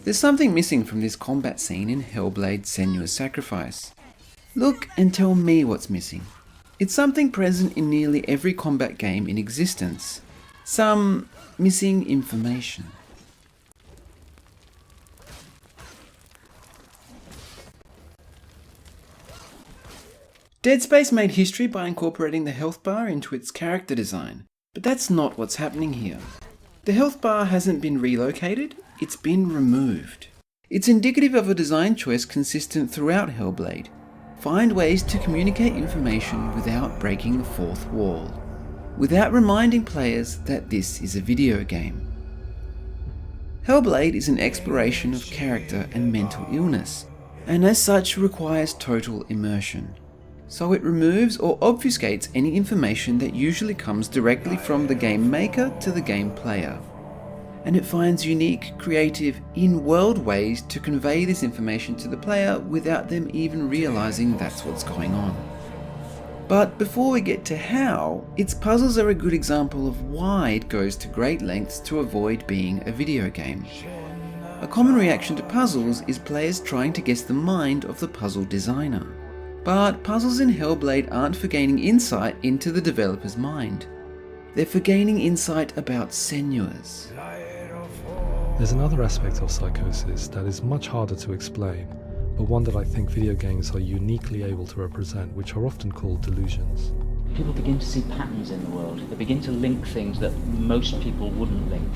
There's something missing from this combat scene in Hellblade: Senua's Sacrifice. Look and tell me what's missing. It's something present in nearly every combat game in existence. Some missing information. Dead Space made history by incorporating the health bar into its character design, but that's not what's happening here. The health bar hasn't been relocated, it's been removed. It's indicative of a design choice consistent throughout Hellblade. Find ways to communicate information without breaking the fourth wall, without reminding players that this is a video game. Hellblade is an exploration of character and mental illness, and as such requires total immersion. So it removes or obfuscates any information that usually comes directly from the game maker to the game player. And it finds unique, creative, in-world ways to convey this information to the player without them even realizing that's what's going on. But before we get to how, its puzzles are a good example of why it goes to great lengths to avoid being a video game. A common reaction to puzzles is players trying to guess the mind of the puzzle designer. But puzzles in Hellblade aren't for gaining insight into the developer's mind. They're for gaining insight about Senua's. There's another aspect of Psychosis that is much harder to explain, but one that I think video games are uniquely able to represent, which are often called delusions. People begin to see patterns in the world. They begin to link things that most people wouldn't link.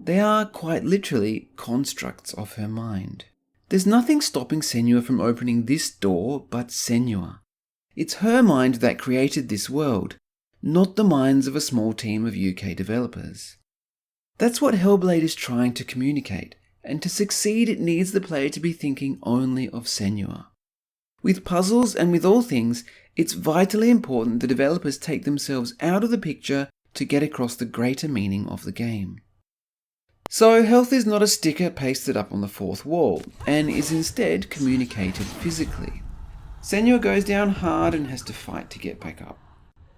They are, quite literally, constructs of her mind. There's nothing stopping Senua from opening this door but Senua. It's her mind that created this world, not the minds of a small team of UK developers. That's what Hellblade is trying to communicate, and to succeed it needs the player to be thinking only of Senua. With puzzles and with all things, it's vitally important the developers take themselves out of the picture to get across the greater meaning of the game. So health is not a sticker pasted up on the fourth wall, and is instead communicated physically. Senua goes down hard and has to fight to get back up.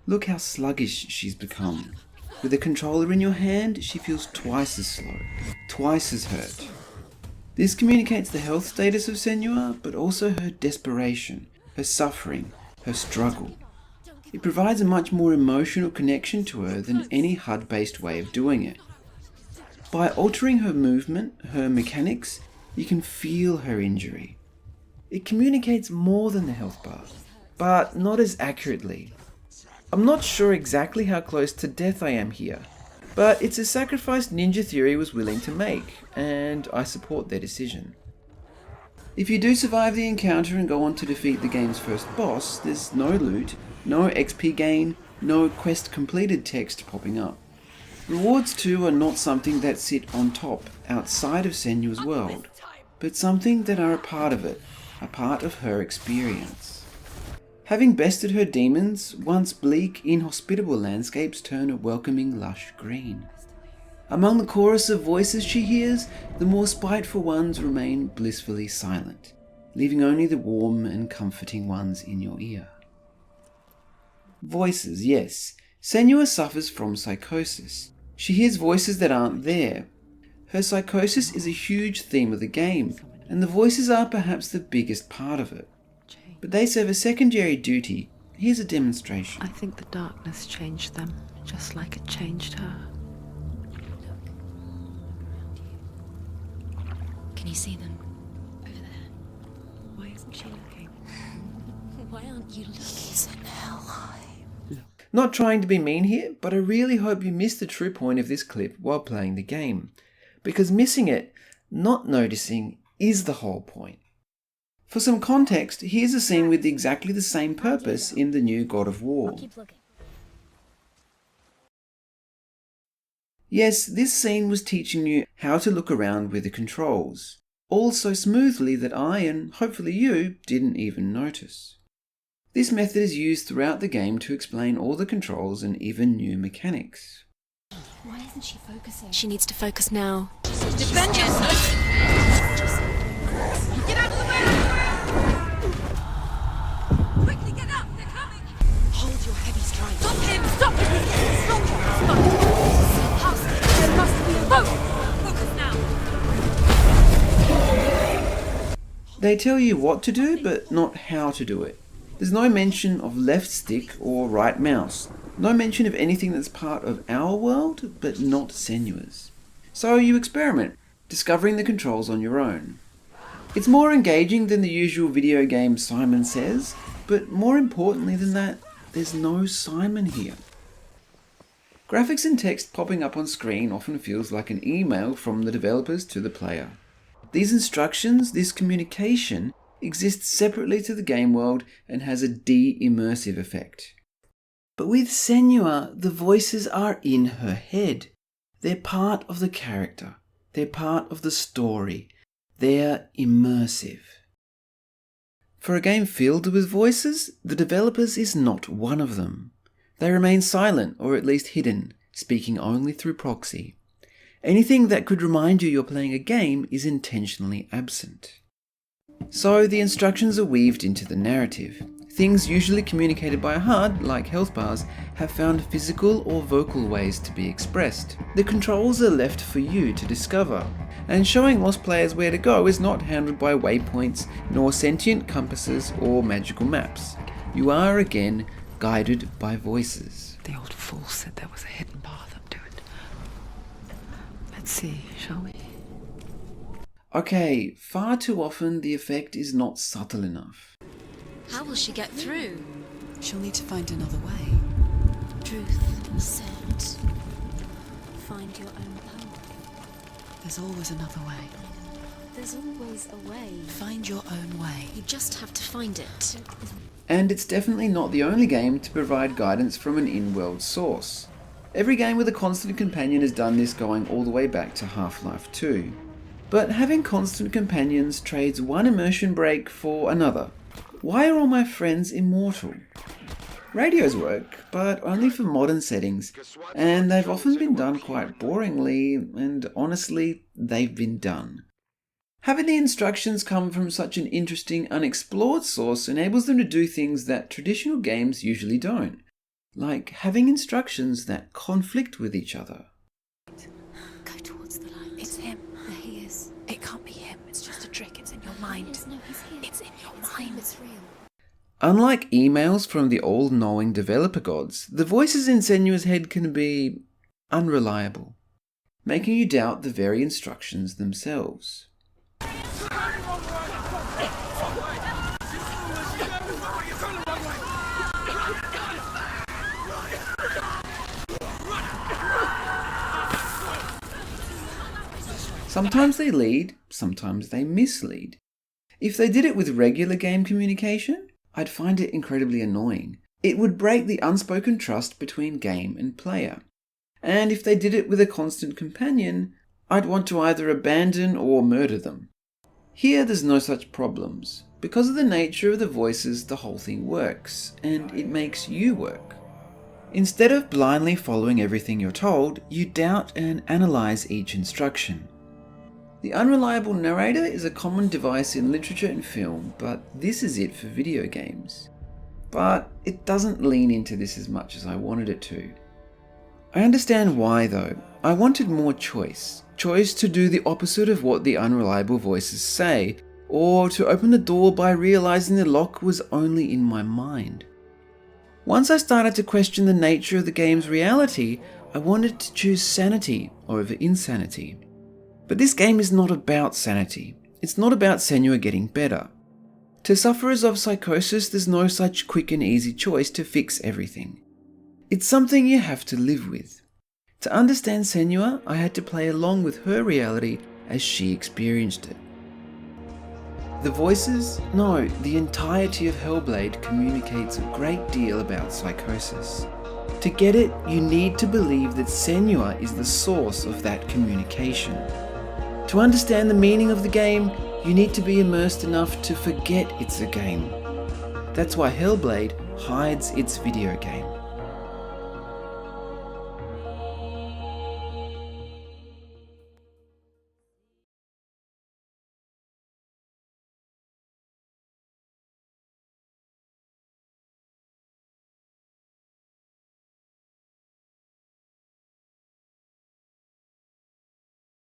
Look how sluggish she's become. With a controller in your hand, she feels twice as slow, twice as hurt. This communicates the health status of Senua, but also her desperation, her suffering, her struggle. It provides a much more emotional connection to her than any HUD-based way of doing it. By altering her movement, her mechanics, you can feel her injury. It communicates more than the health bar, but not as accurately. I'm not sure exactly how close to death I am here, but it's a sacrifice Ninja Theory was willing to make, and I support their decision. If you do survive the encounter and go on to defeat the game's first boss, there's no loot, no XP gain, no quest completed text popping up. Rewards too are not something that sit on top, outside of Senua's world, but something that are a part of it, a part of her experience. Having bested her demons, once bleak, inhospitable landscapes turn a welcoming lush green. Among the chorus of voices she hears, the more spiteful ones remain blissfully silent, leaving only the warm and comforting ones in your ear. Voices, yes. Senua suffers from psychosis. She hears voices that aren't there. Her psychosis is a huge theme of the game, and the voices are perhaps the biggest part of it. But they serve a secondary duty. Here's a demonstration. I think the darkness changed them, just like it changed her. Can you see them? Over there. Why isn't she looking? Why aren't you looking? He's in hell. Not trying to be mean here, but I really hope you missed the true point of this clip while playing the game. Because missing it, not noticing, is the whole point. For some context, here's a scene with exactly the same purpose in the new God of War. Yes, this scene was teaching you how to look around with the controls, all so smoothly that I, and hopefully you, didn't even notice. This method is used throughout the game to explain all the controls and even new mechanics. Why isn't she focusing? She needs to focus now. Defend yourself! Get out of the way! Quickly get up! They're coming! Hold your heavy strike. Stop him! Stop him! He's getting stronger! Stop! House! There must be a boat! Focus now! They tell you what to do, but not how to do it. There's no mention of left stick or right mouse. No mention of anything that's part of our world, but not Senua's. So you experiment, discovering the controls on your own. It's more engaging than the usual video game Simon Says, but more importantly than that, there's no Simon here. Graphics and text popping up on screen often feels like an email from the developers to the player. These instructions, this communication, exists separately to the game world and has a de-immersive effect. But with Senua, the voices are in her head. They're part of the character. They're part of the story. They're immersive. For a game filled with voices, the developers is not one of them. They remain silent, or at least hidden, speaking only through proxy. Anything that could remind you you're playing a game is intentionally absent. So the instructions are weaved into the narrative. Things usually communicated by a HUD, like health bars, have found physical or vocal ways to be expressed. The controls are left for you to discover, and showing lost players where to go is not handled by waypoints, nor sentient compasses or magical maps. You are again guided by voices. The old fool said there was a hidden path up to it. Let's see, shall we? Okay, far too often the effect is not subtle enough. How will she get through? She'll need to find another way. Truth said, find your own path. There's always another way. There's always a way. Find your own way. You just have to find it. And it's definitely not the only game to provide guidance from an in-world source. Every game with a constant companion has done this, going all the way back to Half-Life 2. But having constant companions trades one immersion break for another. Why are all my friends immortal? Radios work, but only for modern settings, and they've often been done quite boringly, and honestly, they've been done. Having the instructions come from such an interesting, unexplored source enables them to do things that traditional games usually don't, like having instructions that conflict with each other. Go towards the light. It's him. There he is. It can't be him. It's just a trick. It's in your mind. No, he's here. It's in your It's mind. him, it's real. Unlike emails from the all-knowing developer gods, the voices in Senua's head can be unreliable, making you doubt the very instructions themselves. Sometimes they lead, sometimes they mislead. If they did it with regular game communication, I'd find it incredibly annoying. It would break the unspoken trust between game and player. And if they did it with a constant companion, I'd want to either abandon or murder them. Here there's no such problems. Because of the nature of the voices, the whole thing works, and it makes you work. Instead of blindly following everything you're told, you doubt and analyze each instruction. The unreliable narrator is a common device in literature and film, but this is it for video games. But it doesn't lean into this as much as I wanted it to. I understand why though. I wanted more choice. Choice to do the opposite of what the unreliable voices say, or to open the door by realizing the lock was only in my mind. Once I started to question the nature of the game's reality, I wanted to choose sanity over insanity. But this game is not about sanity. It's not about Senua getting better. To sufferers of psychosis, there's no such quick and easy choice to fix everything. It's something you have to live with. To understand Senua, I had to play along with her reality as she experienced it. The voices? No, the entirety of Hellblade communicates a great deal about psychosis. To get it, you need to believe that Senua is the source of that communication. To understand the meaning of the game, you need to be immersed enough to forget it's a game. That's why Hellblade hides its video game.